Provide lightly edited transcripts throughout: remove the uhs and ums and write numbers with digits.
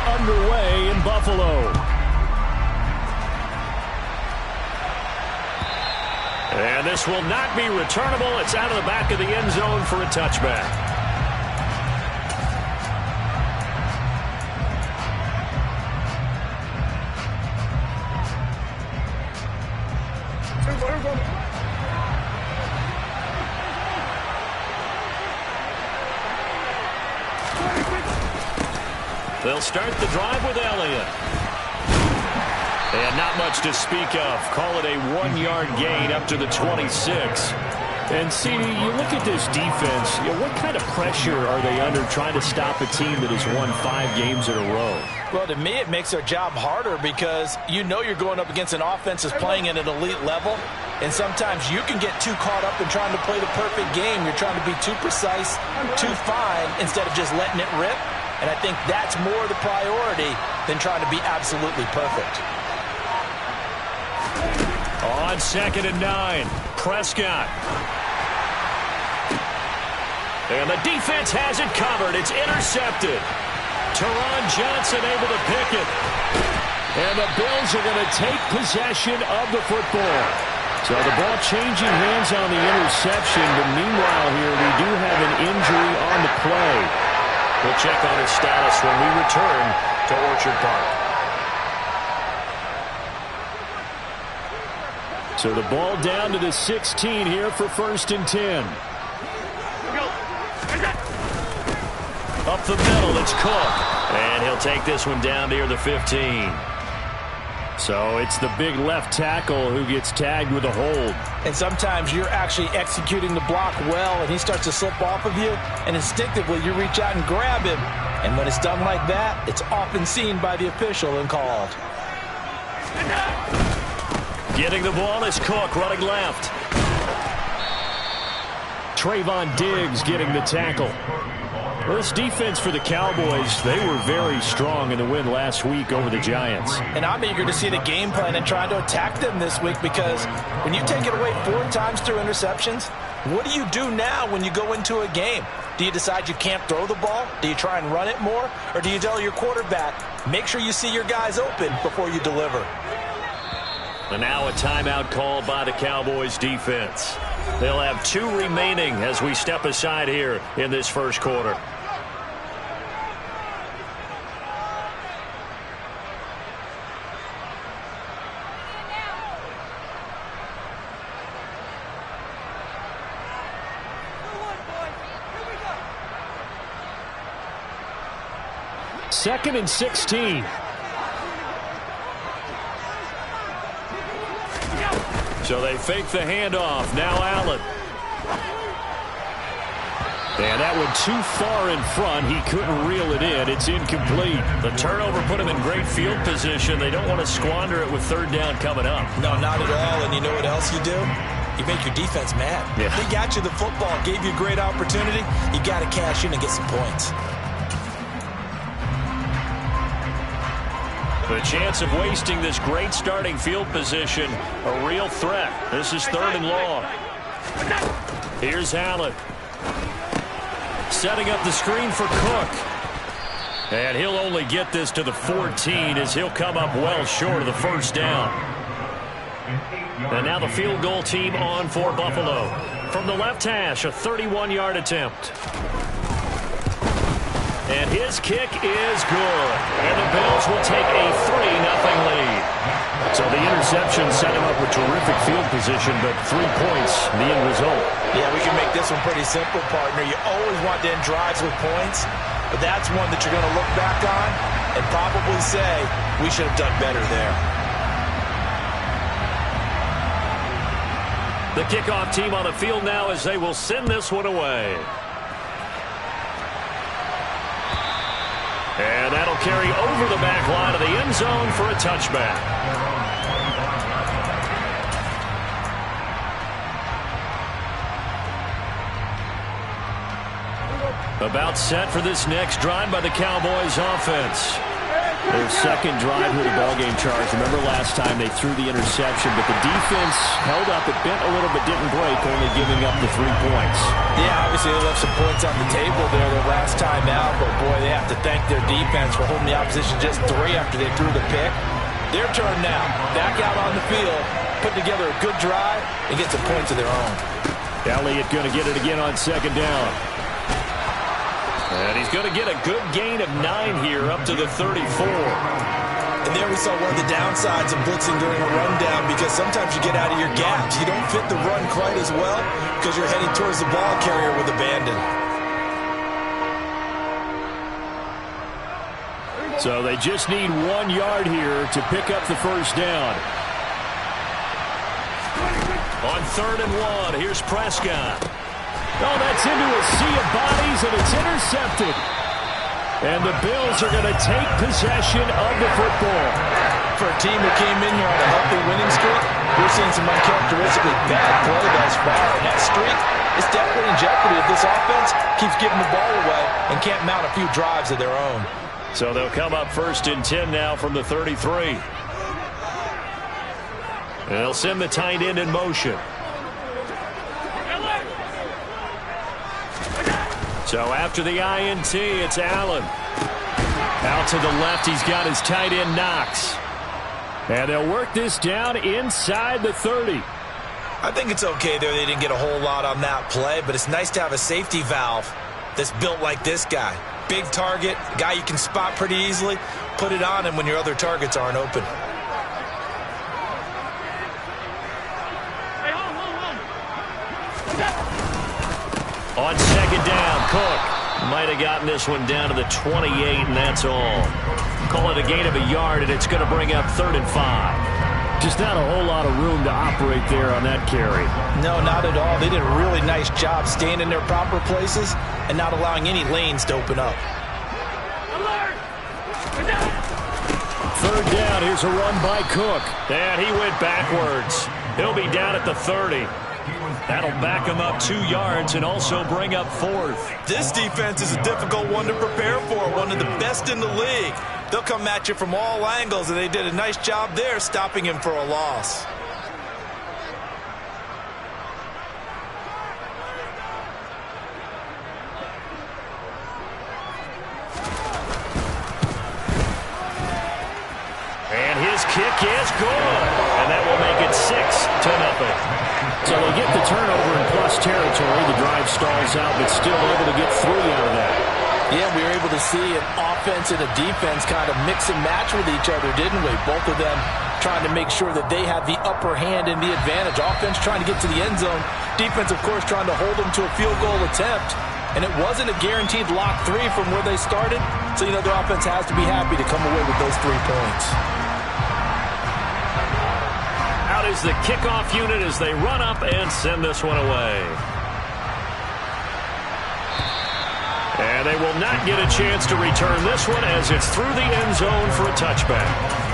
underway in Buffalo. And this will not be returnable. It's out of the back of the end zone for a touchback. They'll start the drive with Elliott. And not much to speak of. Call it a 1-yard gain up to the 26. And see, you look at this defense, what kind of pressure are they under trying to stop a team that has won 5 games in a row? Well, to me, it makes their job harder because you know you're going up against an offense that's playing at an elite level. And sometimes you can get too caught up in trying to play the perfect game. You're trying to be too precise, too fine, instead of just letting it rip. And I think that's more the priority than trying to be absolutely perfect. On 2nd and 9, Prescott. And the defense has it covered. It's intercepted. Teron Johnson able to pick it. And the Bills are going to take possession of the football. So the ball changing hands on the interception. But meanwhile here, we do have an injury on the play. We'll check on his status when we return to Orchard Park. So the ball down to the 16 here for 1st and 10. Up the middle, it's Cook. And he'll take this one down near the 15. So it's the big left tackle who gets tagged with a hold. And sometimes you're actually executing the block well, and he starts to slip off of you, and instinctively you reach out and grab him. And when it's done like that, it's often seen by the official and called. Getting the ball is Cook running left. Trayvon Diggs getting the tackle. Well, this defense for the Cowboys, they were very strong in the win last week over the Giants. And I'm eager to see the game plan and try to attack them this week, because when you take it away 4 times through interceptions, what do you do now when you go into a game? Do you decide you can't throw the ball? Do you try and run it more? Or do you tell your quarterback, make sure you see your guys open before you deliver? And now a timeout called by the Cowboys defense. They'll have 2 remaining as we step aside here in this first quarter. Second and 16. So they fake the handoff. Now Allen. And that one too far in front. He couldn't reel it in. It's incomplete. The turnover put him in great field position. They don't want to squander it with 3rd down coming up. No, not at all. And you know what else you do? You make your defense mad. Yeah. They got you the football, gave you a great opportunity. You got to cash in and get some points. The chance of wasting this great starting field position, a real threat. This is 3rd and long. Here's Allen. Setting up the screen for Cook. And he'll only get this to the 14 as he'll come up well short of the 1st down. And now the field goal team on for Buffalo. From the left hash, a 31-yard attempt. And his kick is good. And the Bills will take a 3-0 lead. So the interception set him up with terrific field position, but 3 points, the end result. Yeah, we can make this one pretty simple, partner. You always want to end drives with points, but that's one that you're going to look back on and probably say, we should have done better there. The kickoff team on the field now as they will send this one away. And that'll carry over the back line of the end zone for a touchback. About set for this next drive by the Cowboys offense. Their second drive here to ballgame charge. Remember last time they threw the interception, but the defense held up. It bent a little but didn't break, only giving up the 3 points. Yeah, obviously they left some points on the table there their last time out, but boy, they have to thank their defense for holding the opposition just 3 after they threw the pick. Their turn now. Back out on the field, put together a good drive, and get some points of their own. Elliott going to get it again on second down. And he's going to get a good gain of 9 here up to the 34. And there we saw one of the downsides of blitzing during a rundown, because sometimes you get out of your gaps. You don't fit the run quite as well because you're heading towards the ball carrier with abandon. So they just need 1 yard here to pick up the first down. On 3rd and 1, here's Prescott. Oh, that's into a sea of bodies, and it's intercepted. And the Bills are going to take possession of the football. For a team that came in here on a healthy winning streak, we're seeing some uncharacteristically bad play thus far. And that streak is definitely in jeopardy if this offense keeps giving the ball away and can't mount a few drives of their own. So they'll come up 1st and 10 now from the 33. And they'll send the tight end in motion. So after the INT, it's Allen. Out to the left, he's got his tight end, Knox. And they'll work this down inside the 30. I think it's okay there. They didn't get a whole lot on that play, but it's nice to have a safety valve that's built like this guy. Big target, a guy you can spot pretty easily. Put it on him when your other targets aren't open. On second down, Cook might have gotten this one down to the 28, and that's all. Call it a gain of a yard, and it's going to bring up 3rd and 5. Just not a whole lot of room to operate there on that carry. No, not at all. They did a really nice job staying in their proper places and not allowing any lanes to open up. 3rd down, here's a run by Cook. And he went backwards. He'll be down at the 30. That'll back him up 2 yards and also bring up 4th. This defense is a difficult one to prepare for, one of the best in the league. They'll come at you from all angles, and they did a nice job there stopping him for a loss. And his kick is good. And that will make it 6-0. So they get the turnover in plus territory. The drive stalls out, but still able to get 3 out of that. Yeah, we were able to see an offense and a defense kind of mix and match with each other, didn't we? Both of them trying to make sure that they have the upper hand and the advantage. Offense trying to get to the end zone. Defense, of course, trying to hold them to a field goal attempt. And it wasn't a guaranteed lock 3 from where they started. So, you know, their offense has to be happy to come away with those 3 points. Out is the kickoff unit as they run up and send this one away. And they will not get a chance to return this one as it's through the end zone for a touchback.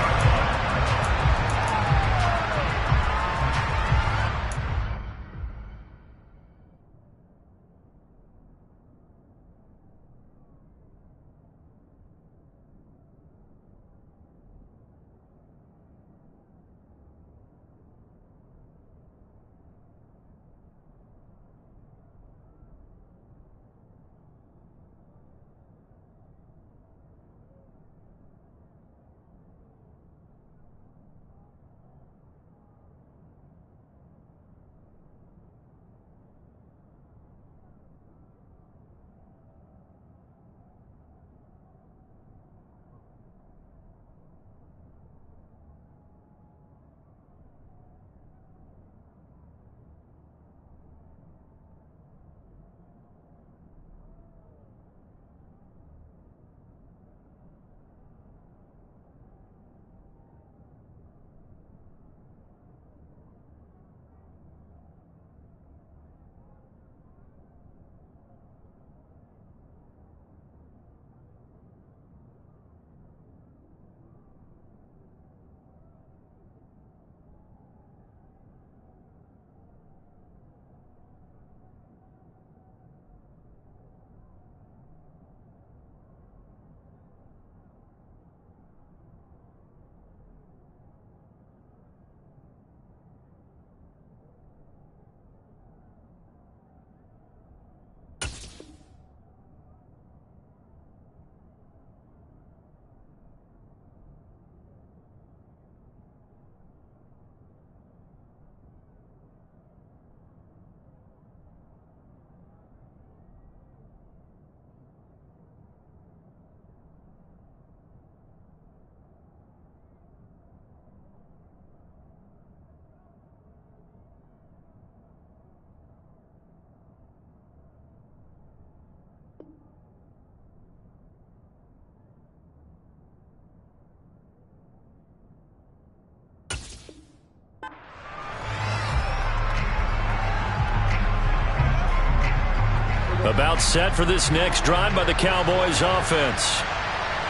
About set for this next drive by the Cowboys offense.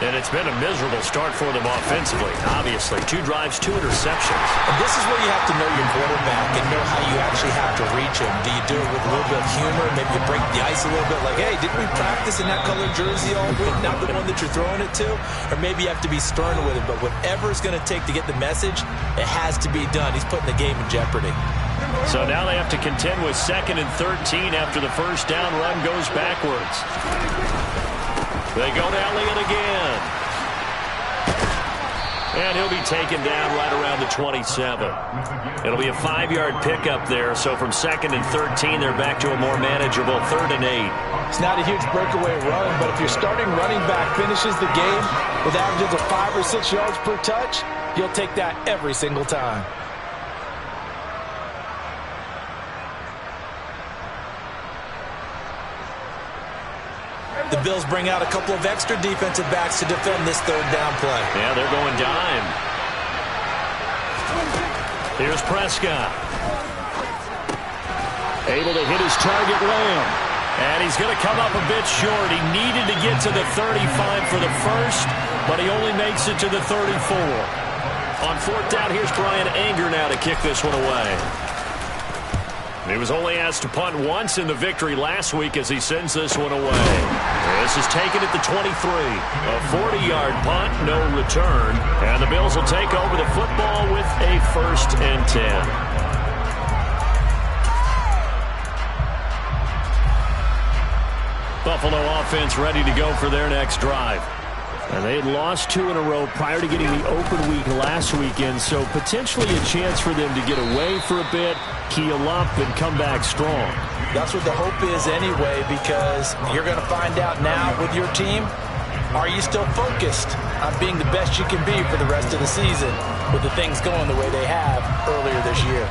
And it's been a miserable start for them offensively. Obviously, 2 drives, 2 interceptions. And this is where you have to know your quarterback and know how you actually have to reach him. Do you do it with a little bit of humor? Maybe you break the ice a little bit like, hey, didn't we practice in that colored jersey all week? Not the one that you're throwing it to? Or maybe you have to be stern with it. But whatever it's going to take to get the message, it has to be done. He's putting the game in jeopardy. So now they have to contend with 2nd and 13 after the first down run goes backwards. They go to Elliott again. And he'll be taken down right around the 27. It'll be a 5-yard pickup there. So from 2nd and 13, they're back to a more manageable 3rd and 8. It's not a huge breakaway run, but if your starting running back finishes the game with averages of 5 or 6 yards per touch, you'll take that every single time. The Bills bring out a couple of extra defensive backs to defend this 3rd down play. Yeah, they're going dime. Here's Prescott. Able to hit his target, Lamb. And he's going to come up a bit short. He needed to get to the 35 for the first, but he only makes it to the 34. On 4th down, here's Brian Anger now to kick this one away. He was only asked to punt once in the victory last week as he sends this one away. This is taken at the 23. A 40-yard punt, no return. And the Bills will take over the football with a 1st and 10. Buffalo offense ready to go for their next drive. And they had lost 2 in a row prior to getting the open week last weekend, so potentially a chance for them to get away for a bit, keel up, and come back strong. That's what the hope is anyway, because you're going to find out now with your team, are you still focused on being the best you can be for the rest of the season with the things going the way they have earlier this year?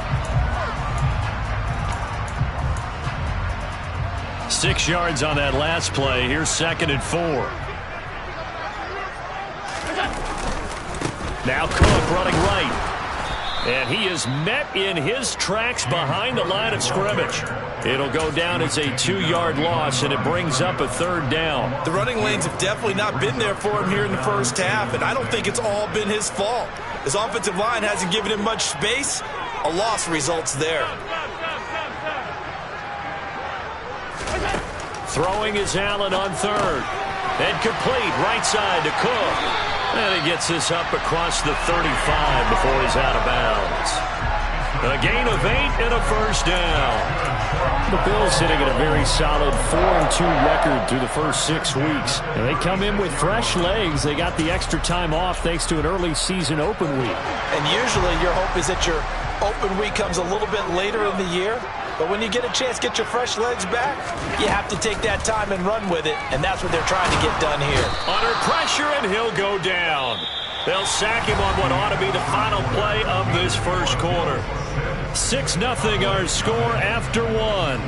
6 yards on that last play. Here's 2nd and 4. Now Cook running right. And he is met in his tracks behind the line of scrimmage. It'll go down as a 2-yard loss, and it brings up a 3rd down. The running lanes have definitely not been there for him here in the first half, and I don't think it's all been his fault. His offensive line hasn't given him much space. A loss results there. Throwing is Allen on 3rd. And complete right side to Cook. And he gets this up across the 35 before he's out of bounds. A gain of 8 and a 1st down. The Bills sitting at a very solid 4-2 record through the first 6 weeks. And they come in with fresh legs. They got the extra time off thanks to an early season open week. And usually your hope is that your open week comes a little bit later in the year. But when you get a chance to get your fresh legs back, you have to take that time and run with it, and that's what they're trying to get done here. Under pressure, and he'll go down. They'll sack him on what ought to be the final play of this first quarter. 6-0 our score after 1.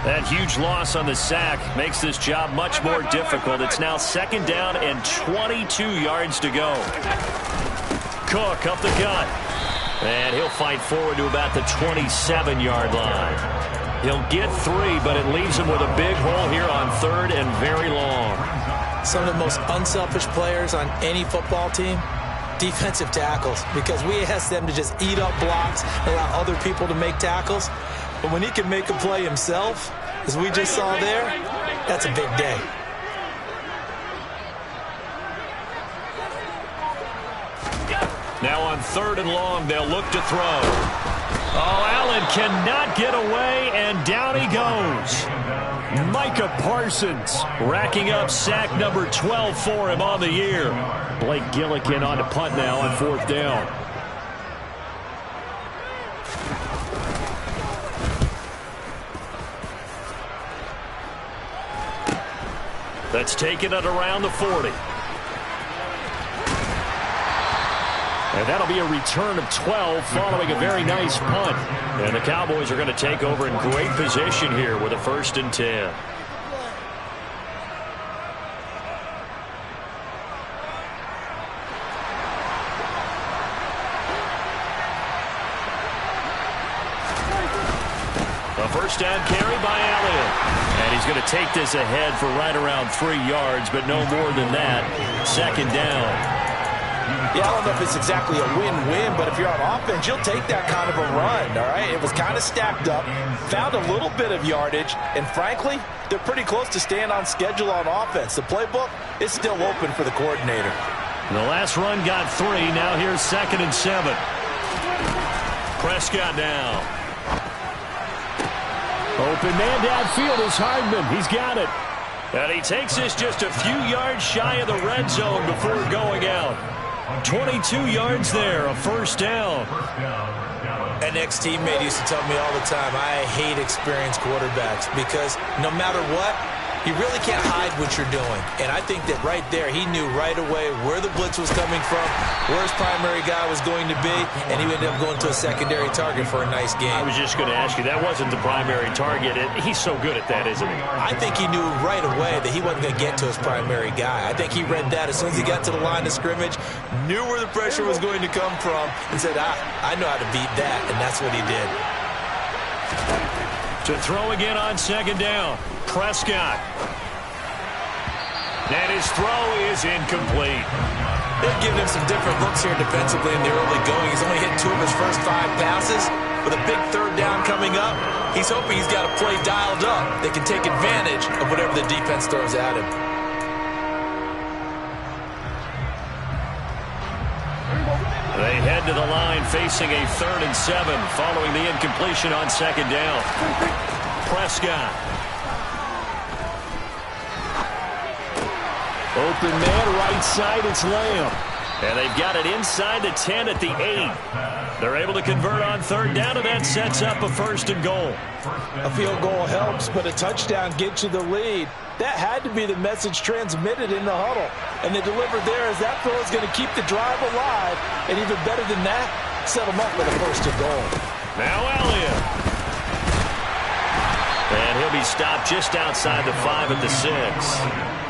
That huge loss on the sack makes this job much more difficult. It's now 2nd down and 22 yards to go. Cook up the gut. And he'll fight forward to about the 27-yard line. He'll get 3, but it leaves him with a big hole here on 3rd and very long. Some of the most unselfish players on any football team, defensive tackles, because we ask them to just eat up blocks, allow other people to make tackles. But when he can make a play himself, as we just saw there, that's a big day. Now on 3rd and long, they'll look to throw. Oh, Allen cannot get away, and down he goes. Micah Parsons racking up sack number 12 for him on the year. Blake Gillikin on to punt now on 4th down. That's taken it around the 40. And that'll be a return of 12 following a very nice punt. And the Cowboys are going to take over in great position here with a 1st and 10. A 1st down carry by Elliott. And he's going to take this ahead for right around 3 yards, but no more than that. 2nd down. Yeah, I don't know if it's exactly a win-win, but if you're on offense, you'll take that kind of a run, all right? It was kind of stacked up, found a little bit of yardage, and frankly, they're pretty close to staying on schedule on offense. The playbook is still open for the coordinator. The last run got 3. Now here's 2nd and 7. Prescott now. Open man downfield is Hardman. He's got it. And he takes this just a few yards shy of the red zone before going out. 22 yards there, a 1st down. An ex-teammate used to tell me all the time, I hate experienced quarterbacks because no matter what, you really can't hide what you're doing. And I think that right there, he knew right away where the blitz was coming from, where his primary guy was going to be, and he ended up going to a secondary target for a nice game. I was just going to ask you, that wasn't the primary target. He's so good at that, isn't he? I think he knew right away that he wasn't going to get to his primary guy. I think he read that as soon as he got to the line of scrimmage, knew where the pressure was going to come from, and said, I know how to beat that, and that's what he did. To throw again on 2nd down. Prescott. And his throw is incomplete. They've given him some different looks here defensively in the early going. He's only hit 2 of his first 5 passes. With a big 3rd down coming up, he's hoping he's got a play dialed up that can take advantage of whatever the defense throws at him. They head to the line facing a 3rd and 7 following the incompletion on 2nd down. Prescott. Open man, right side, it's Lamb. And they've got it inside the 10 at the 8. They're able to convert on 3rd down, and that sets up a 1st and goal. A field goal helps, but a touchdown gets you the lead. That had to be the message transmitted in the huddle. And they delivered there as that throw is going to keep the drive alive. And even better than that, set them up with a 1st and goal. Now Elliott. And he'll be stopped just outside the 5 at the 6.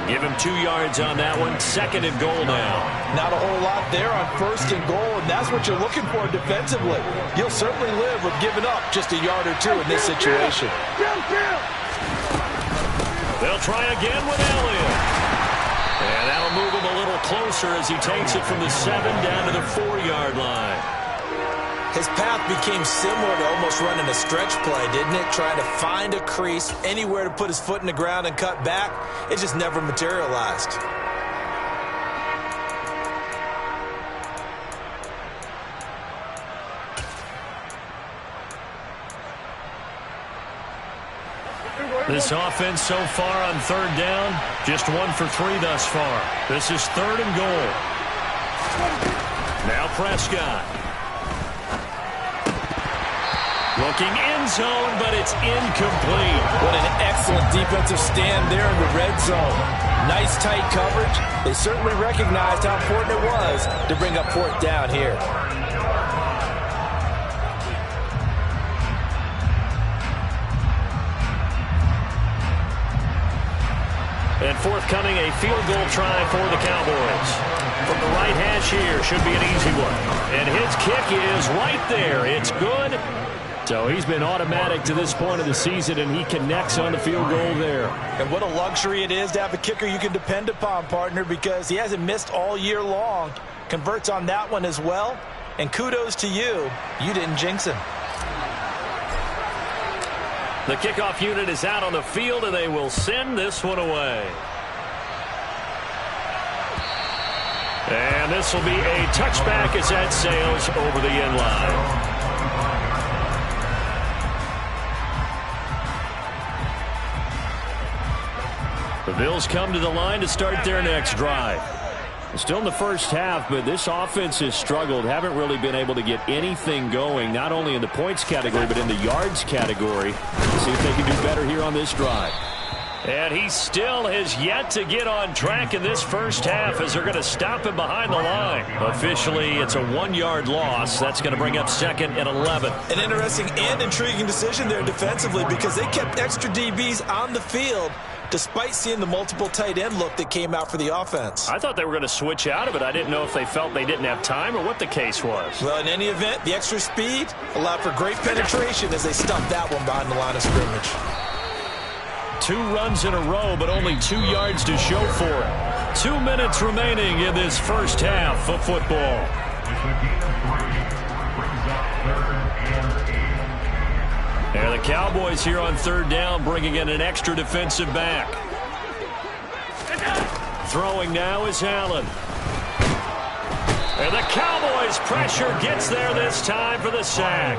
Give him 2 yards on that one. 2nd and goal now. Not a whole lot there on 1st and goal, and that's what you're looking for defensively. You'll certainly live with giving up just a yard or 2 in this situation. They'll try again with Elliott. And that'll move him a little closer as he takes it from the 7 down to the 4-yard line. His path became similar to almost running a stretch play, didn't it? Trying to find a crease, anywhere to put his foot in the ground and cut back. It just never materialized. This offense so far on 3rd down, just 1 for 3 thus far. This is 3rd and goal. Now Prescott. Looking end zone, but it's incomplete. What an excellent defensive stand there in the red zone. Nice tight coverage. They certainly recognized how important it was to bring up 4th down here. And forthcoming, a field goal try for the Cowboys. From the right hash here, should be an easy one. And his kick is right there. It's good. So he's been automatic to this point of the season, and he connects on the field goal there. And what a luxury it is to have a kicker you can depend upon, partner, because he hasn't missed all year long. Converts on that one as well. And kudos to you. You didn't jinx him. The kickoff unit is out on the field, and they will send this one away. And this will be a touchback as that sails over the end line. The Bills come to the line to start their next drive. Still in the first half, but this offense has struggled. Haven't really been able to get anything going, not only in the points category, but in the yards category. See if they can do better here on this drive. And he still has yet to get on track in this first half as they're going to stop him behind the line. Officially, it's a 1-yard loss. That's going to bring up 2nd and 11. An interesting and intriguing decision there defensively because they kept extra DBs on the field despite seeing the multiple tight end look that came out for the offense. I thought they were going to switch out of it. I didn't know if they felt they didn't have time or what the case was. Well, in any event, the extra speed allowed for great penetration as they stuffed that one behind the line of scrimmage. 2 runs in a row, but only 2 yards to show for it. 2 minutes remaining in this first half of football. And the Cowboys here on 3rd down, bringing in an extra defensive back. Throwing now is Allen. And the Cowboys' pressure gets there this time for the sack.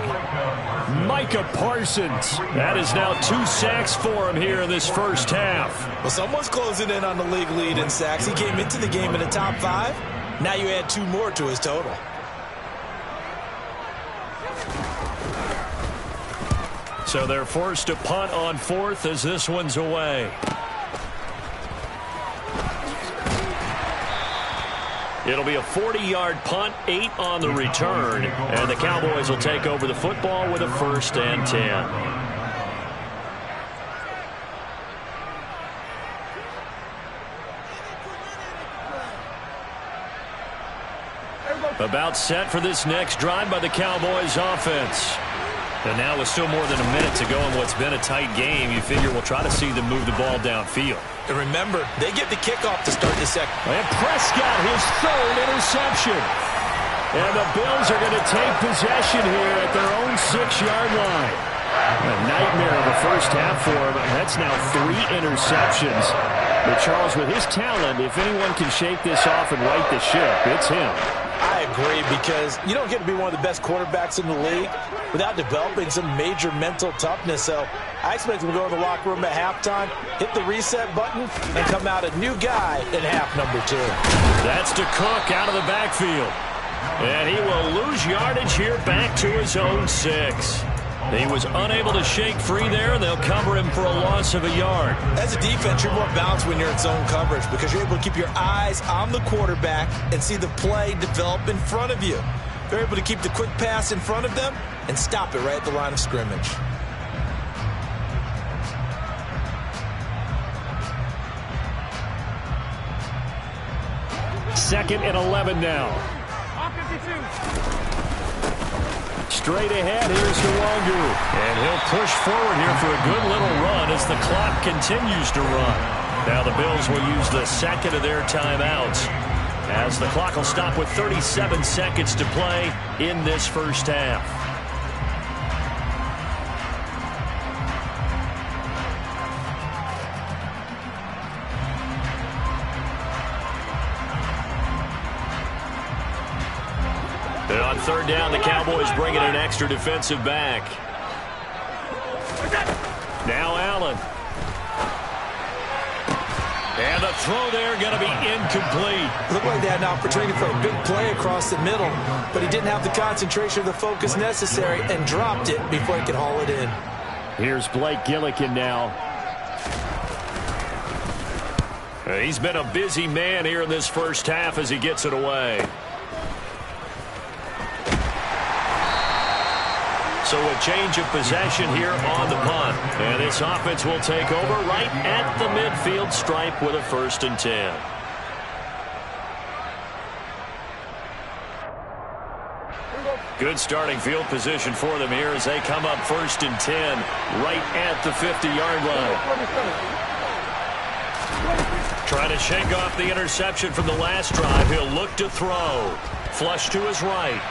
Micah Parsons. That is now 2 sacks for him here in this first half. Well, someone's closing in on the league lead in sacks. He came into the game in the top 5. Now you add 2 more to his total. So they're forced to punt on 4th as this one's away. It'll be a 40-yard punt, 8 on the return, and the Cowboys will take over the football with a 1st and 10. About set for this next drive by the Cowboys offense. And now with still more than a minute to go in what's been a tight game, you figure we'll try to see them move the ball downfield. And remember, they get the kickoff to start the second. And Prescott, his 3rd interception. And the Bills are going to take possession here at their own 6-yard line. A nightmare of a first half for him. That's now 3 interceptions. But Charles, with his talent, if anyone can shake this off and right the ship, it's him. I agree, because you don't get to be one of the best quarterbacks in the league without developing some major mental toughness. So I expect him to go in the locker room at halftime, hit the reset button, and come out a new guy in half number 2. That's to Cook out of the backfield. And he will lose yardage here back to his own 6. He was unable to shake free there, and they'll cover him for a loss of a yard. As a defense, you're more balanced when you're in zone coverage because you're able to keep your eyes on the quarterback and see the play develop in front of you. They're able to keep the quick pass in front of them and stop it right at the line of scrimmage. Second and 11 now. Straight ahead, here's Nwangu. And he'll push forward here for a good little run as the clock continues to run. Now the Bills will use the second of their timeouts as the clock will stop with 37 seconds to play in this first half. And on 3rd down, the Cowboys bring in an extra defensive back. Now Allen. And the throw there going to be incomplete. Looked like they had an opportunity for a big play across the middle, but he didn't have the concentration or the focus necessary and dropped it before he could haul it in. Here's Blake Gillikin now. He's been a busy man here in this first half as he gets it away. So a change of possession here on the punt. And this offense will take over right at the midfield stripe with a 1st and 10. Good starting field position for them here as they come up 1st and 10 right at the 50-yard line. Trying to shake off the interception from the last drive. He'll look to throw. Flush to his right.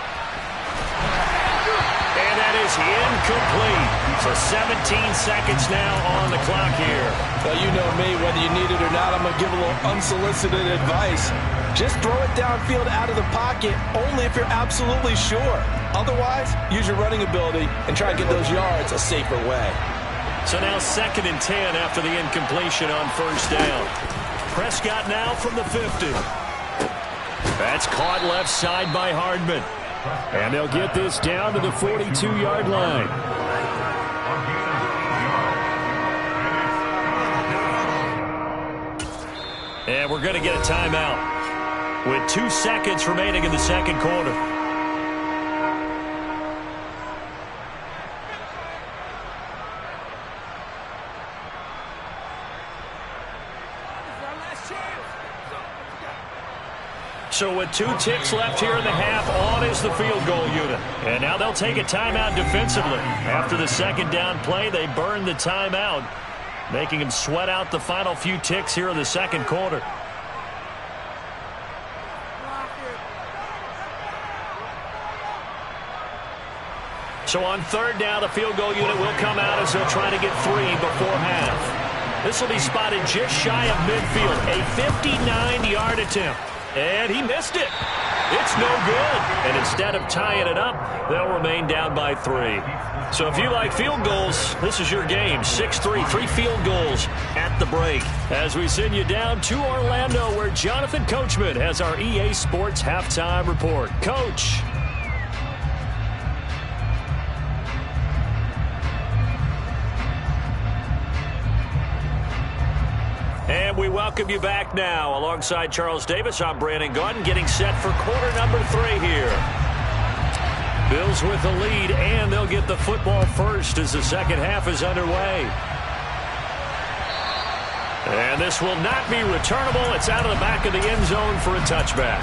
And that is incomplete. So 17 seconds now on the clock here. Well, you know me, whether you need it or not, I'm going to give a little unsolicited advice. Just throw it downfield out of the pocket only if you're absolutely sure. Otherwise, use your running ability and try to get those yards a safer way. So now 2nd and 10 after the incompletion on 1st down. Prescott now from the 50. That's caught left side by Hardman. And they'll get this down to the 42-yard line. And we're going to get a timeout with 2 seconds remaining in the second quarter. So with 2 ticks left here in the half, on is the field goal unit. And now they'll take a timeout defensively. After the second down play, they burn the timeout, making them sweat out the final few ticks here in the second quarter. So on third down, the field goal unit will come out as they'll try to get 3 before half. This will be spotted just shy of midfield, a 59-yard attempt. And he missed it. It's no good. And instead of tying it up, they'll remain down by 3. So if you like field goals, this is your game. 6-3, 3 field goals at the break. As we send you down to Orlando, where Jonathan Coachman has our EA Sports Halftime Report. Coach. And we welcome you back now. Alongside Charles Davis, I'm Brandon Gaudin, getting set for quarter number 3 here. Bills with the lead, and they'll get the football first as the second half is underway. And this will not be returnable. It's out of the back of the end zone for a touchback.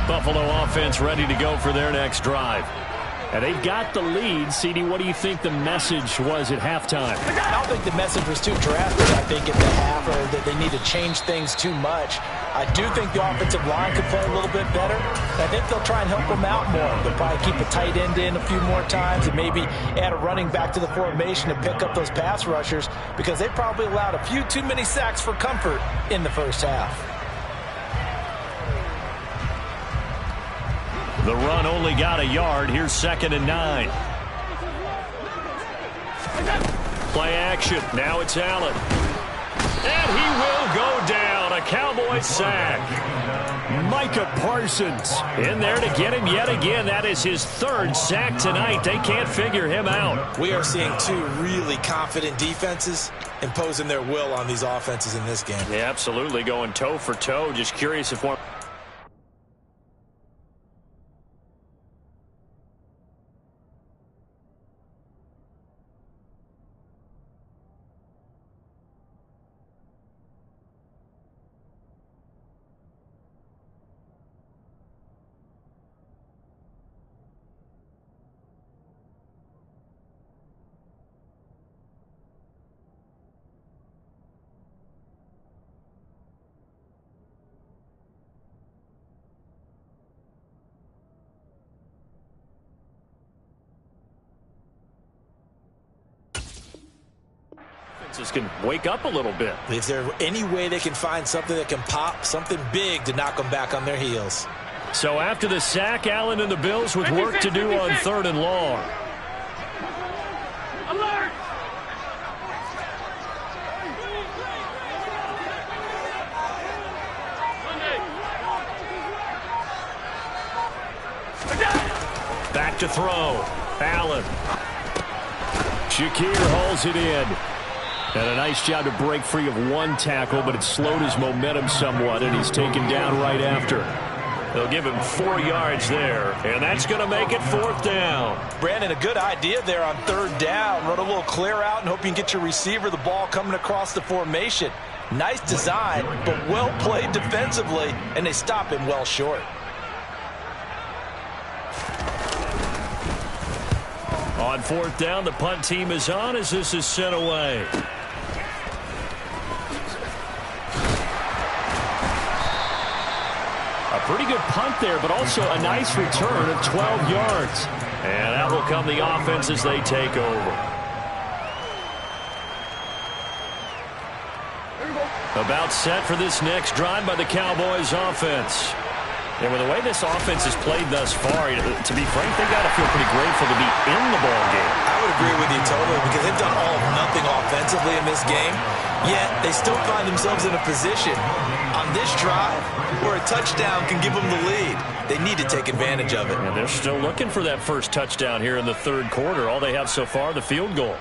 Buffalo offense ready to go for their next drive. And they've got the lead. CD, what do you think the message was at halftime? I don't think the message was too drastic. I think at the half or that they need to change things too much. I do think the offensive line could play a little bit better. I think they'll try and help them out more. They'll probably keep a tight end in a few more times and maybe add a running back to the formation to pick up those pass rushers because they probably allowed a few too many sacks for comfort in the first half. The run only got a yard. Here's 2nd and 9. Play action. Now it's Allen. And he will go down. A Cowboy sack. Micah Parsons in there to get him yet again. That is his 3rd sack tonight. They can't figure him out. We are seeing 2 really confident defenses imposing their will on these offenses in this game. Yeah, absolutely. Going toe for toe. Just curious if one... can wake up a little bit. Is there any way they can find something that can pop, something big to knock them back on their heels? So after the sack, Allen and the Bills with work to do on 3rd and long. Alert! Back to throw. Allen. Shakir hauls it in. And a nice job to break free of 1 tackle, but it slowed his momentum somewhat, and he's taken down right after. They'll give him 4 yards there, and that's going to make it 4th down. Brandon, a good idea there on 3rd down. Run a little clear out and hope you can get your receiver the ball coming across the formation. Nice design, but well played defensively, and they stop him well short. On 4th down, the punt team is on as this is sent away. A pretty good punt there, but also a nice return of 12 yards. And out will come the offense as they take over. About set for this next drive by the Cowboys offense. And with the way this offense has played thus far, to be frank, they've got to feel pretty grateful to be in the ball game. I would agree with you totally because they've done all of nothing offensively in this game, yet they still find themselves in a position on this drive where a touchdown can give them the lead. They need to take advantage of it. And they're still looking for that first touchdown here in the 3rd quarter. All they have so far, the field goal.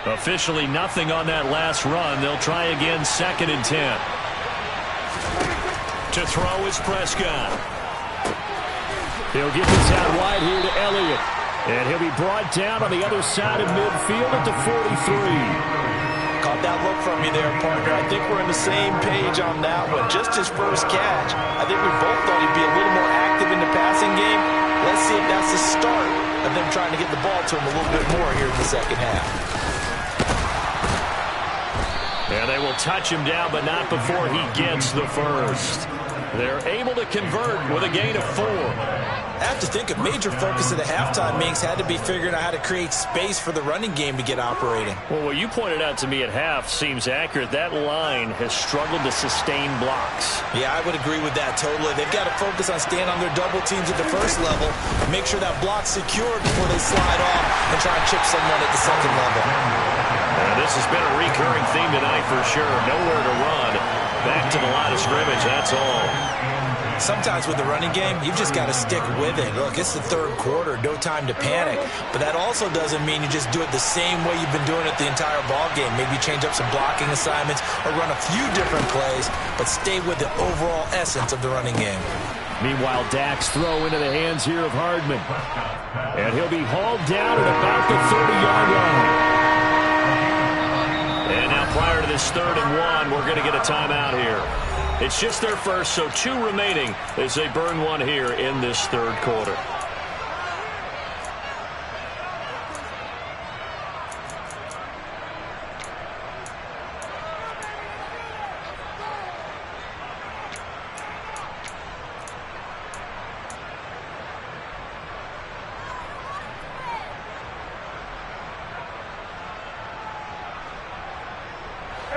Officially nothing on that last run. They'll try again, 2nd and 10. To throw is Prescott. He'll give this out wide here to Elliott. And he'll be brought down on the other side of midfield at the 43. Caught that look from you there, partner. I think we're on the same page on that one. Just his first catch. I think we both thought he'd be a little more active in the passing game. Let's see if that's the start of them trying to get the ball to him a little bit more here in the second half. And they will touch him down, but not before he gets the first. They're able to convert with a gain of 4. I have to think a major focus of the halftime, Minks, had to be figuring out how to create space for the running game to get operating. Well, what you pointed out to me at half seems accurate. That line has struggled to sustain blocks. Yeah, I would agree with that totally. They've got to focus on staying on their double teams at the first level, make sure that block's secured before they slide off and try and chip someone at the second level. This has been a recurring theme tonight for sure. Nowhere to run. Back to the line of scrimmage, that's all. Sometimes with the running game, you've just got to stick with it. Look, it's the third quarter, no time to panic. But that also doesn't mean you just do it the same way you've been doing it the entire ball game. Maybe change up some blocking assignments or run a few different plays, but stay with the overall essence of the running game. Meanwhile, Dak's throw into the hands here of Hardman. And he'll be hauled down at about the 30-yard line. And now prior to this 3rd and 1, we're going to get a timeout here. It's just their first, so 2 remaining as they burn one here in this 3rd quarter.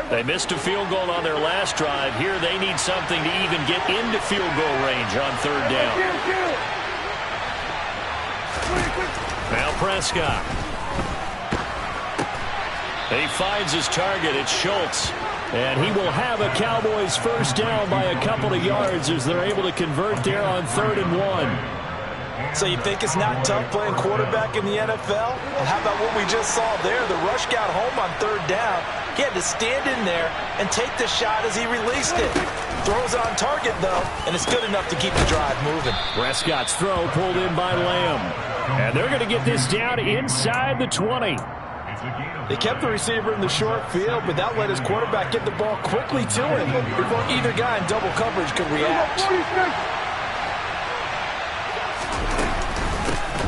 They missed a field goal on their last drive. Here they need something to even get into field goal range on 3rd down. Now Prescott. He finds his target. It's Schultz. And he will have a Cowboys first down by a couple of yards as they're able to convert there on 3rd and 1. So you think it's not tough playing quarterback in the NFL? Well, how about what we just saw there? The rush got home on 3rd down. He had to stand in there and take the shot as he released it. Throws on target, though, and it's good enough to keep the drive moving. Prescott's throw pulled in by Lamb. And they're going to get this down inside the 20. They kept the receiver in the short field, but that let his quarterback get the ball quickly to him before either guy in double coverage could react.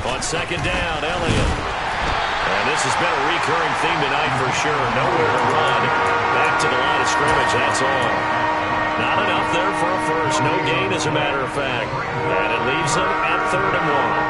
On 2nd down, Elliott. And this has been a recurring theme tonight for sure. Nowhere to run. Back to the line of scrimmage, that's all. Not enough there for a first. No gain, as a matter of fact. And it leaves them at 3rd and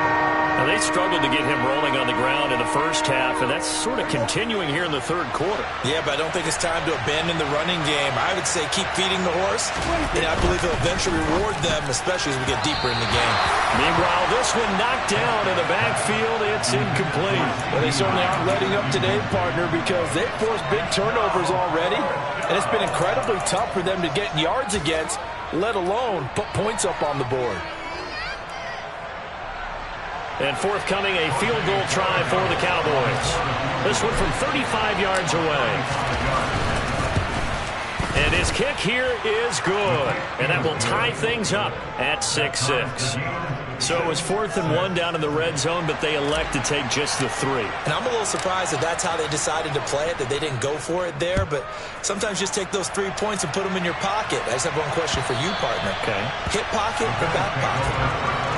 1. Now, they struggled to get him rolling on the ground in the first half, and that's sort of continuing here in the 3rd quarter. Yeah, but I don't think it's time to abandon the running game. I would say keep feeding the horse, and I believe he'll eventually reward them, especially as we get deeper in the game. Meanwhile, this one knocked down in the backfield. It's incomplete. Well, they certainly aren't letting up today, partner, because they've forced big turnovers already, and it's been incredibly tough for them to get yards against, let alone put points up on the board. And forthcoming, a field goal try for the Cowboys. This one from 35 yards away. And his kick here is good. And that will tie things up at 6-6. So it was 4th and 1 down in the red zone, but they elect to take just the 3. And I'm a little surprised that that's how they decided to play it, that they didn't go for it there. But sometimes just take those 3 points and put them in your pocket. I just have one question for you, partner. Okay. Hip pocket or back pocket?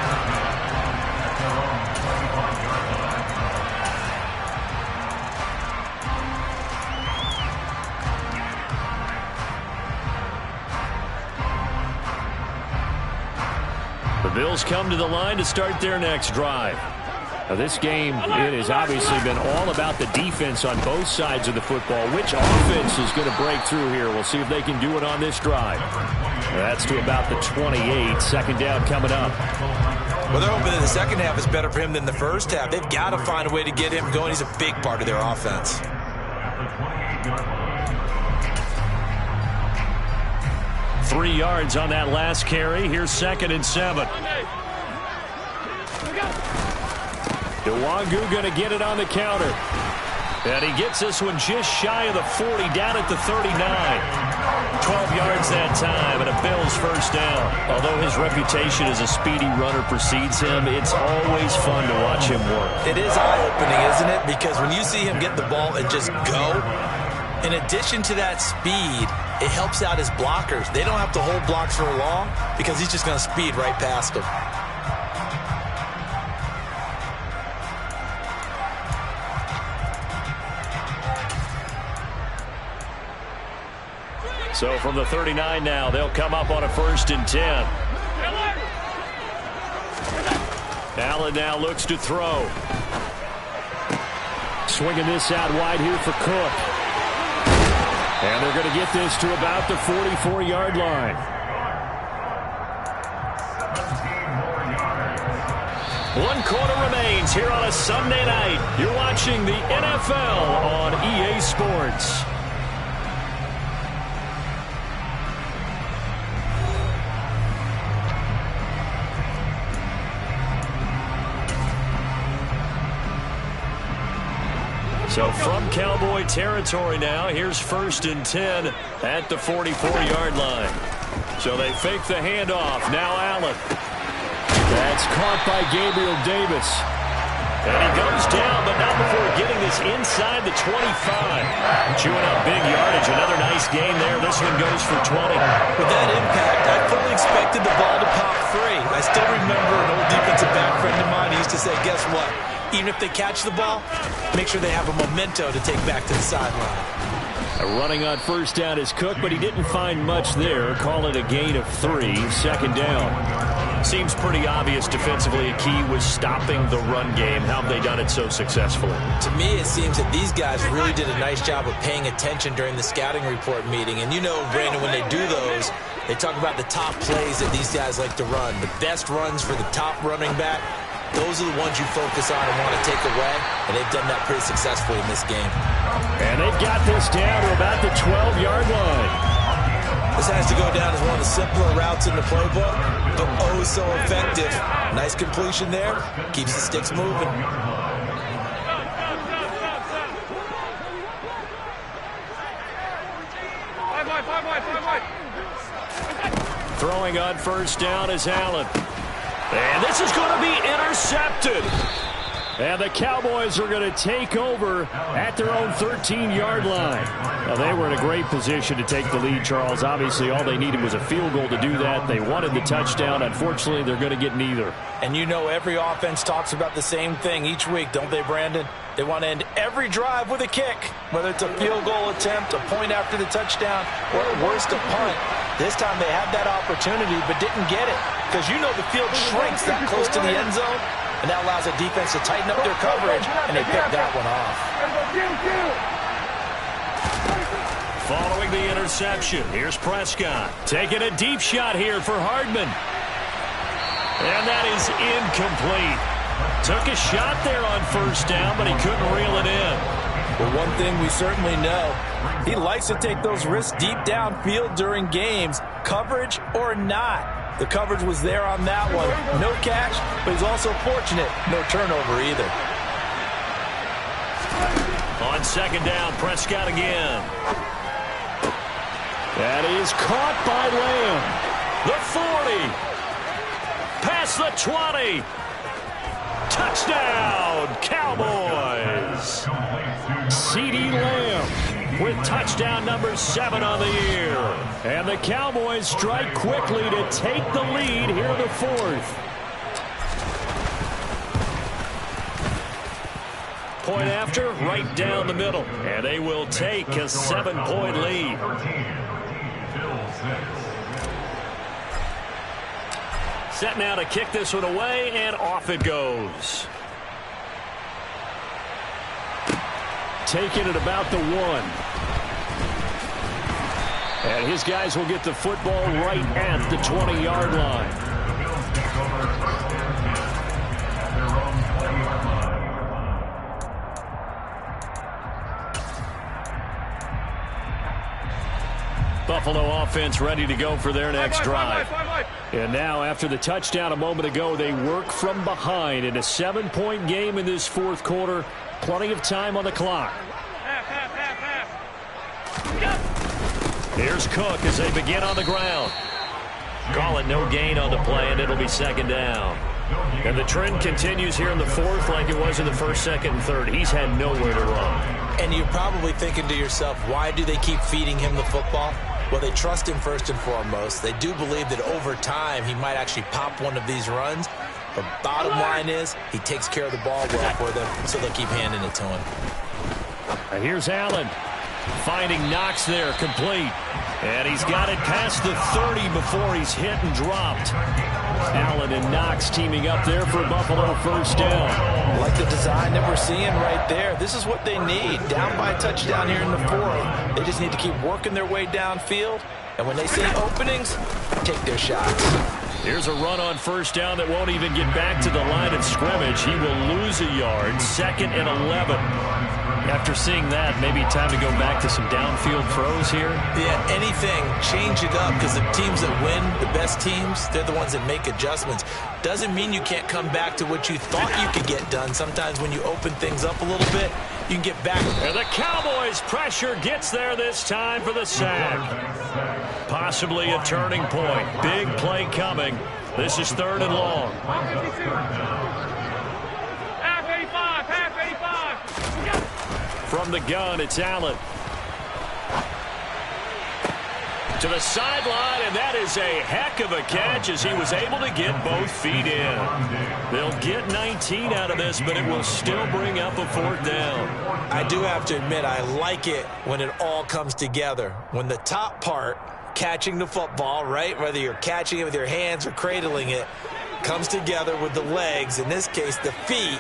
The Bills come to the line to start their next drive. Now, this game, it has obviously been all about the defense on both sides of the football. Which offense is going to break through here? We'll see if they can do it on this drive. That's to about the 28. 2nd down coming up. Well, they're hoping that the second half is better for him than the first half. They've got to find a way to get him going. He's a big part of their offense. Three yards on that last carry. Here's 2nd and 7. Nwangu going to get it on the counter. And he gets this one just shy of the 40, down at the 39. 12 yards that time, and a Bills first down. Although his reputation as a speedy runner precedes him, it's always fun to watch him work. It is eye-opening, isn't it? Because when you see him get the ball and just go, in addition to that speed, it helps out his blockers. They don't have to hold blocks for long because he's just going to speed right past them. So from the 39 now, they'll come up on a 1st and 10. Allen now looks to throw. Swinging this out wide here for Cook. And they're going to get this to about the 44-yard line. One quarter remains here on a Sunday night. You're watching the NFL on EA Sports. So from Cowboy territory now, here's 1st and 10 at the 44-yard line. So they fake the handoff. Now Allen. That's caught by Gabriel Davis. And he goes down, but not before getting this inside the 25. Chewing up big yardage. Another nice gain there. This one goes for 20. With that impact, I fully expected the ball to pop free. I still remember an old defensive back friend of mine. He used to say, guess what? Even if they catch the ball, make sure they have a memento to take back to the sideline. Running on 1st down is Cook, but he didn't find much there. Call it a gain of 3. 2nd down. Seems pretty obvious defensively a key was stopping the run game. How have they done it so successfully? To me, it seems that these guys really did a nice job of paying attention during the scouting report meeting. And you know, Brandon, when they do those, they talk about the top plays that these guys like to run. The best runs for the top running back. Those are the ones you focus on and want to take away, and they've done that pretty successfully in this game. And they've got this down to about the 12-yard line. This has to go down as one of the simpler routes in the playbook, but oh so effective. Nice completion there. Keeps the sticks moving. Throwing on 1st down is Allen. And this is going to be intercepted. And the Cowboys are going to take over at their own 13-yard line. Now, they were in a great position to take the lead, Charles. Obviously, all they needed was a field goal to do that. They wanted the touchdown. Unfortunately, they're going to get neither. And you know every offense talks about the same thing each week, don't they, Brandon? They want to end every drive with a kick, whether it's a field goal attempt, a point after the touchdown, or at worst, a punt. This time they had that opportunity but didn't get it because you know the field shrinks that close to the end zone, and that allows the defense to tighten up their coverage, and they picked that one off. Following the interception, here's Prescott. Taking a deep shot here for Hardman. And that is incomplete. Took a shot there on 1st down, but he couldn't reel it in. Well, one thing we certainly know, he likes to take those risks deep downfield during games, coverage or not. The coverage was there on that one. No catch, but he's also fortunate. No turnover either. On 2nd down, Prescott again. That is caught by Lamb. The 40. Past the 20. Touchdown, Cowboys. CeeDee Lamb with touchdown number 7 on the year. And the Cowboys strike quickly to take the lead here in the 4th. Point after, right down the middle. And they will take a 7-point lead. Set now to kick this one away, and off it goes. Taking it about the 1. And his guys will get the football right at the 20-yard line. Buffalo offense ready to go for their next drive. And now, after the touchdown a moment ago, they work from behind in a 7-point game in this 4th quarter. Plenty of time on the clock. Here's Cook as they begin on the ground. Call it no gain on the play, and it'll be second down. And the trend continues here in the fourth like it was in the first, second, and third. He's had nowhere to run. And you're probably thinking to yourself, why do they keep feeding him the football? Well, they trust him first and foremost. They do believe that over time he might actually pop one of these runs. But bottom line is he takes care of the ball well for them, so they'll keep handing it to him. And here's Allen. Finding Knox there, complete. And he's got it past the 30 before he's hit and dropped. Allen and Knox teaming up there for Buffalo first down. Like the design that we're seeing right there. This is what they need. Down by a touchdown here in the fourth. They just need to keep working their way downfield. And when they see openings, take their shots. Here's a run on first down that won't even get back to the line of scrimmage. He will lose a yard. 2nd and 11. After seeing that, maybe time to go back to some downfield throws here. Yeah, anything. Change it up, because the teams that win, the best teams, they're the ones that make adjustments. Doesn't mean you can't come back to what you thought you could get done. Sometimes when you open things up a little bit, you can get back. And the Cowboys' pressure gets there this time for the sack. Possibly a turning point. Big play coming. This is 3rd and long. From the gun, it's Allen. To the sideline, and that is a heck of a catch as he was able to get both feet in. They'll get 19 out of this, but it will still bring up a 4th down. I do have to admit, I like it when it all comes together. When the top part, catching the football, right, whether you're catching it with your hands or cradling it, comes together with the legs, in this case the feet,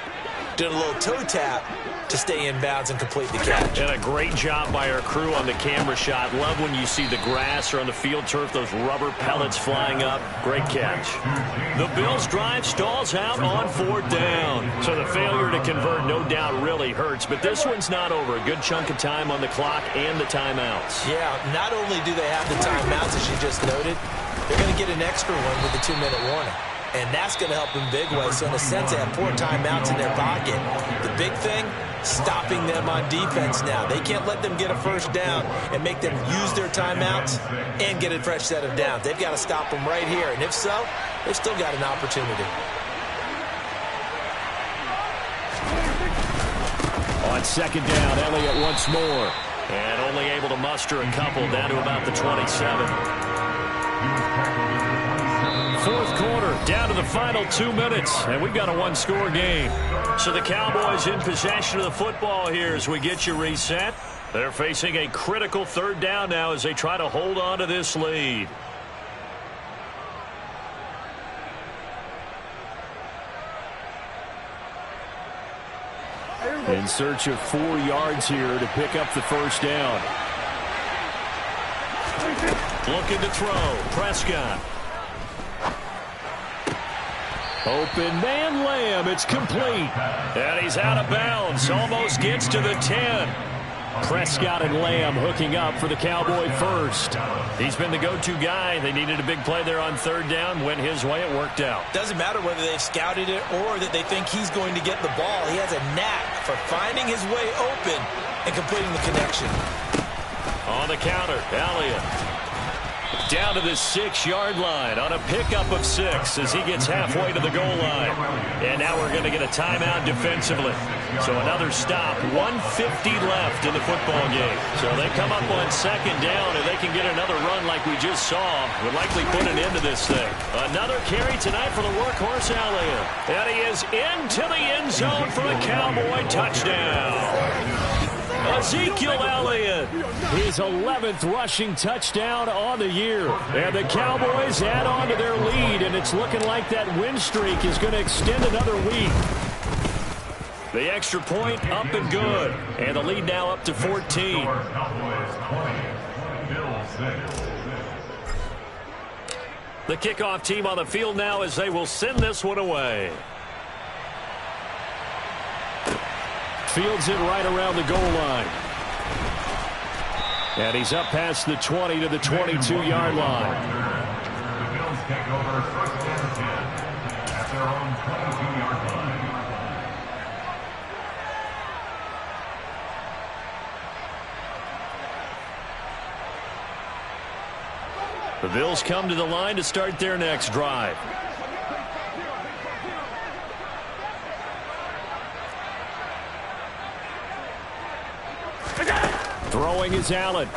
doing a little toe tap to stay in bounds and complete the catch. And a great job by our crew on the camera shot. Love when you see the grass or on the field turf, those rubber pellets flying up. Great catch. The Bills' drive stalls out on 4th down. So the failure to convert no doubt really hurts, but this one's not over. A good chunk of time on the clock and the timeouts. Yeah, not only do they have the timeouts, as you just noted, they're going to get an extra one with the 2-minute warning. And that's going to help in big ways. So in a sense, they have 4 timeouts in their pocket. The big thing, stopping them on defense now. They can't let them get a first down and make them use their timeouts and get a fresh set of downs. They've got to stop them right here. And if so, they've still got an opportunity. On 2nd down, Elliott once more. And only able to muster a couple down to about the 27. 4th quarter, down to the final 2 minutes, and we've got a 1-score game. So the Cowboys in possession of the football here as we get you reset. They're facing a critical 3rd down now as they try to hold on to this lead. In search of 4 yards here to pick up the first down. Looking to throw, Prescott. Open man, Lamb. It's complete. And he's out of bounds. Almost gets to the 10. Prescott and Lamb hooking up for the Cowboy first. He's been the go-to guy. They needed a big play there on 3rd down. Went his way. It worked out. Doesn't matter whether they've scouted it or that they think he's going to get the ball. He has a knack for finding his way open and completing the connection. On the counter, Elliott. Down to the 6-yard line on a pickup of 6 as he gets halfway to the goal line. And now we're going to get a timeout defensively. So another stop, 1:50 left in the football game. So they come up on 2nd down, and they can get another run like we just saw. Would likely put an end to this thing. Another carry tonight for the workhorse Elliott. And he is into the end zone for a Cowboy touchdown. Ezekiel Elliott, his 11th rushing touchdown on the year. And the Cowboys add on to their lead, and it's looking like that win streak is going to extend another week. The extra point up and good. And the lead now up to 14. The kickoff team on the field now as they will send this one away. Fields it right around the goal line. And he's up past the 20 to the 22-yard line. The Bills kick over first and 10 at their own 22-yard line. The Bills come to the line to start their next drive. Throwing is Allen.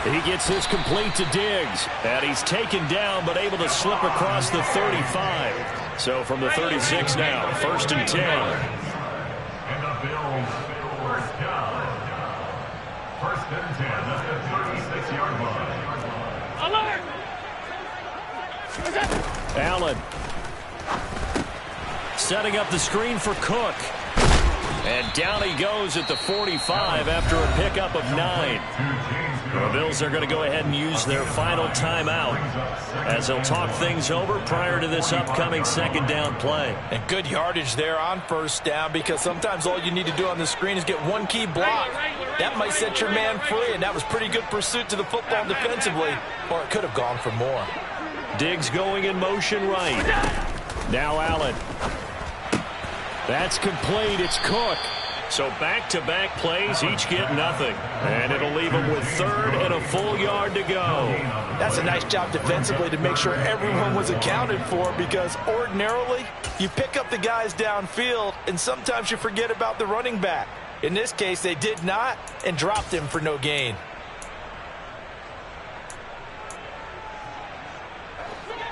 He gets this complete to Diggs. And he's taken down but able to slip across the 35. So from the 36 now, 1st and 10. And the Bills, first down. 1st and 10 at the 36-yard line. Allen. Setting up the screen for Cook. And down he goes at the 45 after a pickup of 9. The Bills are going to go ahead and use their final timeout as they'll talk things over prior to this upcoming 2nd down play. And good yardage there on 1st down, because sometimes all you need to do on the screen is get one key block. That might set your man free, and that was pretty good pursuit to the football defensively, or it could have gone for more. Diggs going in motion right. Now Allen. That's complete. It's Cook. So back-to-back plays, each get nothing. And it'll leave them with 3rd and a full yard to go. That's a nice job defensively to make sure everyone was accounted for, because ordinarily you pick up the guys downfield and sometimes you forget about the running back. In this case, they did not and dropped him for no gain.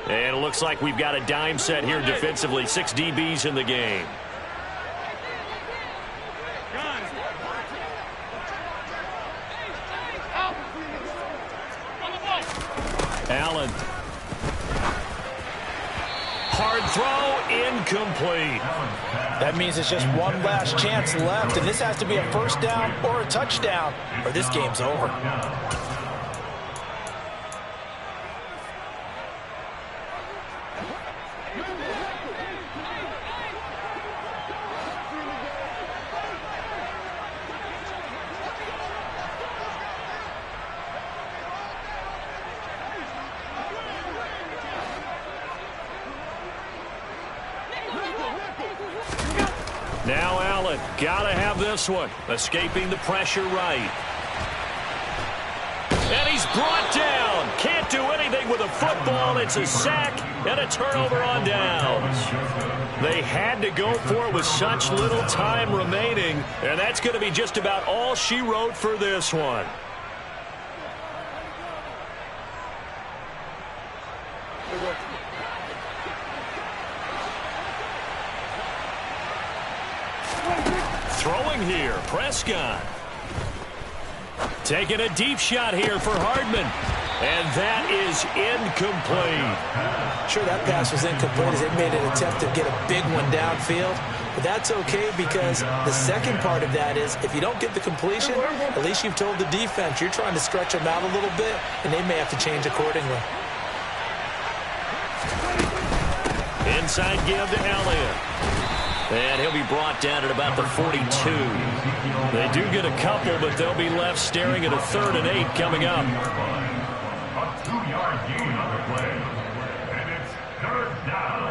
And it looks like we've got a dime set here defensively. 6 DBs in the game. Allen. Hard throw, incomplete. That means it's just one last chance left, and this has to be a 1st down or a touchdown, or this game's over. Now Allen, gotta have this one. Escaping the pressure right. And he's brought down. Can't do anything with a football. It's a sack and a turnover on downs. They had to go for it with such little time remaining, and that's going to be just about all she wrote for this one. Throwing here, Prescott. Taking a deep shot here for Hardman. And that is incomplete. Sure, that pass was incomplete as they made an attempt to get a big one downfield. But that's okay, because the second part of that is if you don't get the completion, at least you've told the defense you're trying to stretch them out a little bit, and they may have to change accordingly. Inside give to Elliott. And he'll be brought down at about the 42. They do get a couple, but they'll be left staring at a 3rd and 8 coming up. A 2-yard gain on the play. And it's 3rd down.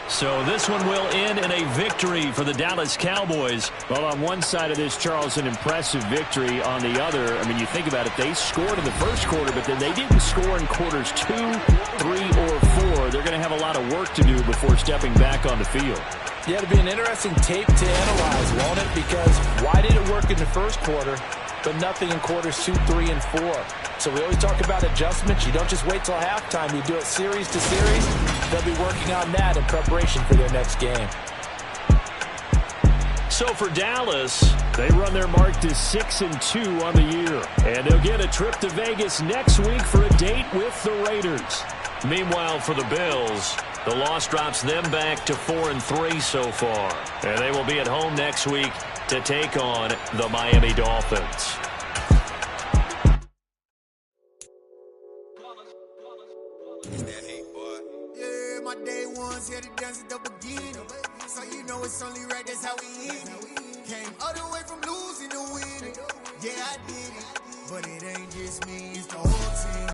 So this one will end in a victory for the Dallas Cowboys. Well, on one side of this, Charles, an impressive victory. On the other, I mean, you think about it, they scored in the first quarter, but then they didn't score in quarters 2, 3, or 4. They're going to have a lot of work to do before stepping back on the field. Yeah, it'll be an interesting tape to analyze, won't it? Because why did it work in the first quarter, but nothing in quarters 2, 3, and 4? So we always talk about adjustments. You don't just wait till halftime. You do it series to series. They'll be working on that in preparation for their next game. So for Dallas, they run their mark to 6-2 on the year. And they'll get a trip to Vegas next week for a date with the Raiders. Meanwhile, for the Bills, the loss drops them back to 4-3 so far. And they will be at home next week to take on the Miami Dolphins. Yeah, my day ones here to dance at the beginning. So you know it's only right, that's how we end it. Came all the way from losing to winning. Yeah, I did it. But it ain't just me, it's the whole